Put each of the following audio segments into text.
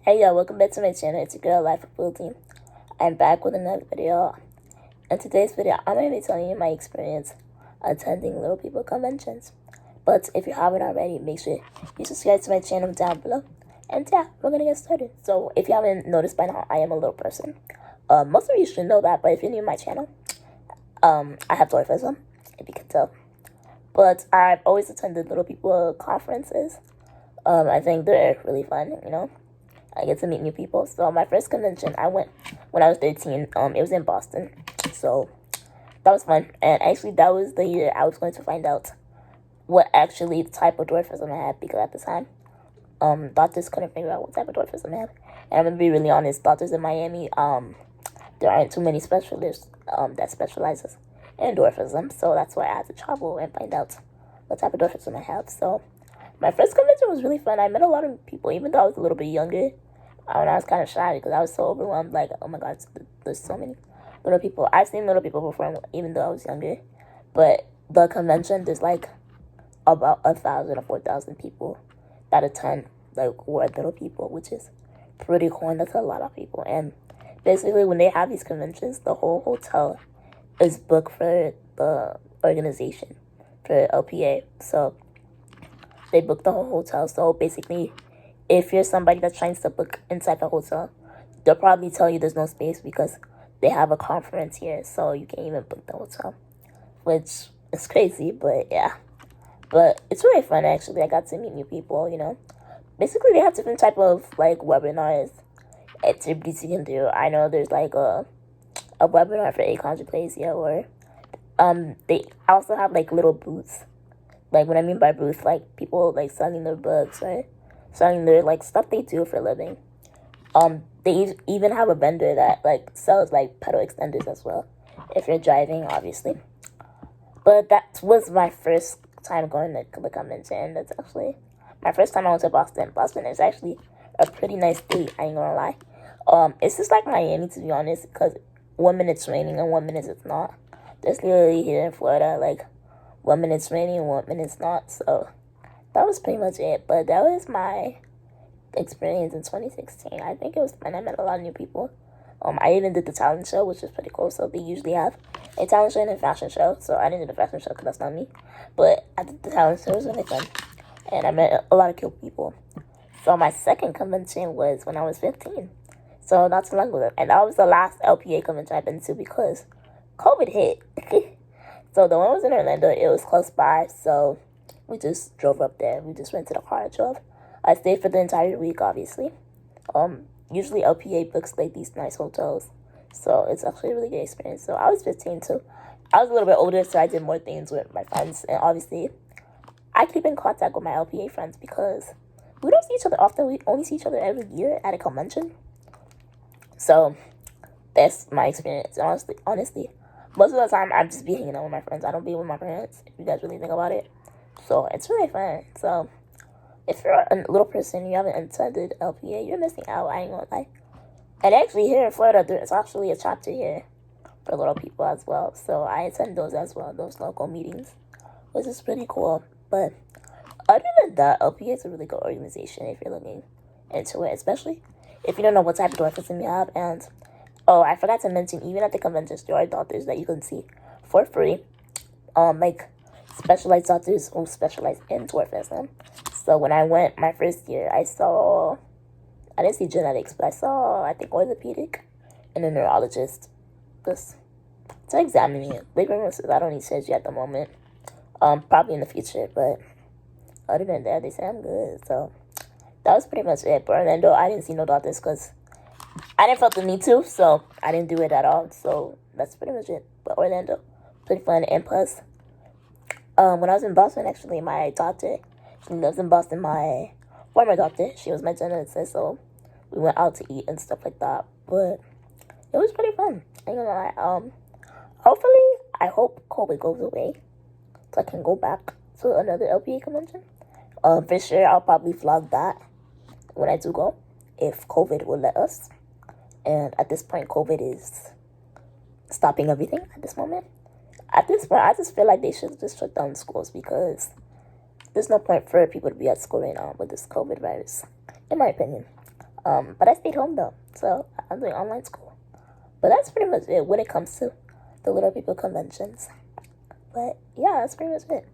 Hey y'all, welcome back to my channel. It's your girl, Life of Wildine. I'm back with another video. In today's video, I'm going to be telling you my experience attending Little People conventions. But if you haven't already, make sure you subscribe to my channel down below. And yeah, we're going to get started. So if you haven't noticed by now, I am a little person. Most of you should know that, but if you're new to my channel, I have dwarfism, if you can tell. But I've always attended Little People conferences. I think they're really fun, you know. I get to meet new people. So my first convention, I went when I was 13. It was in Boston. So that was fun. And actually, that was the year I was going to find out what actually type of dwarfism I had. Because at the time, doctors couldn't figure out what type of dwarfism I had. And I'm going to be really honest, doctors in Miami, there aren't too many specialists that specializes in dwarfism. So that's why I had to travel and find out what type of dwarfism I have. So my first convention was really fun. I met a lot of people, even though I was a little bit younger. And I was kind of shy because I was so overwhelmed. Like, oh my God, there's so many little people. I've seen little people before, even though I was younger. But the convention, there's like about 1,000 or 4,000 people that attend, like, who are little people, which is pretty cool. And that's a lot of people. And basically, when they have these conventions, the whole hotel is booked for the organization, for LPA. So they book the whole hotel. So basically, if you're somebody that's trying to book inside the hotel, they'll probably tell you there's no space because they have a conference here, so you can't even book the hotel, which is crazy, but yeah. But it's really fun, actually. I got to meet new people, you know. Basically, they have different type of, like, webinars, activities you can do. I know there's, like, a webinar for achondroplasia, or they also have, like, little booths. Like, what I mean by booth, like, people, like, selling their books, right? Selling their, like, stuff they do for a living. They even have a vendor that, like, sells, like, pedal extenders as well, if you're driving, obviously. But that was my first time going to the convention. That's actually my first time I went to Boston. Boston is actually a pretty nice state, I ain't gonna lie. It's just like Miami, to be honest, because 1 minute it's raining and 1 minute it's not. That's literally here in Florida, like, 1 minute it's raining and 1 minute it's not, so that was pretty much it. But that was my experience in 2016. I think it was fun. I met a lot of new people. I even did the talent show, which is pretty cool. So they usually have a talent show and a fashion show. So I didn't do the fashion show because that's not me. But I did the talent show. It was really fun. And I met a lot of cool people. So my second convention was when I was 15. So not too long ago. And that was the last LPA convention I've been to because COVID hit. So the one was in Orlando. It was close by. So we just drove up there. We just rented a car and drove. I stayed for the entire week, obviously. Usually LPA books, like, these nice hotels. So it's actually a really good experience. So I was 15, too. I was a little bit older, so I did more things with my friends. And obviously, I keep in contact with my LPA friends because we don't see each other often. We only see each other every year at a convention. So that's my experience. Honestly, most of the time, I just be hanging out with my friends. I don't be with my parents, if you guys really think about it. So it's really fun. So if you're a little person and you haven't attended LPA, you're missing out, I ain't gonna lie. And actually, here in Florida, there's actually a chapter here for little people as well. So I attend those as well, those local meetings, which is pretty cool. But other than that, LPA is a really good organization if you're looking into it, especially if you don't know what type of dwarfism you have. And, oh, I forgot to mention, even at the conventions, there are doctors that you can see for free. Like, specialized doctors who specialize in dwarfism. So when I went my first year, I didn't see genetics, but I saw, I think, orthopedic and a neurologist just to examine me. Big says I don't need surgery at the moment. Probably in the future, but other than that, they say I'm good. So that was pretty much it. But Orlando, I didn't see no doctors because I didn't feel the need to, so I didn't do it at all. So that's pretty much it. But Orlando, pretty fun. And plus, when I was in Boston, actually, my doctor, she lives in Boston, my former doctor, she was my geneticist, so we went out to eat and stuff like that. But it was pretty fun. I ain't gonna lie. Hopefully, I hope COVID goes away so I can go back to another LPA convention. For sure, I'll probably vlog that when I do go, if COVID will let us. And at this point, COVID is stopping everything at this moment. At this point, I just feel like they should just shut down schools because there's no point for people to be at school right now with this COVID virus, in my opinion. But I stayed home though, so I'm doing online school. But that's pretty much it when it comes to the little people conventions. But yeah, that's pretty much it.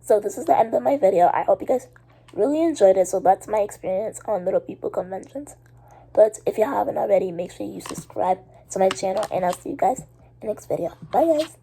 So this is the end of my video. I hope you guys really enjoyed it. So that's my experience on little people conventions. But if you haven't already, make sure you subscribe to my channel, and I'll see you guys in the next video. Bye guys.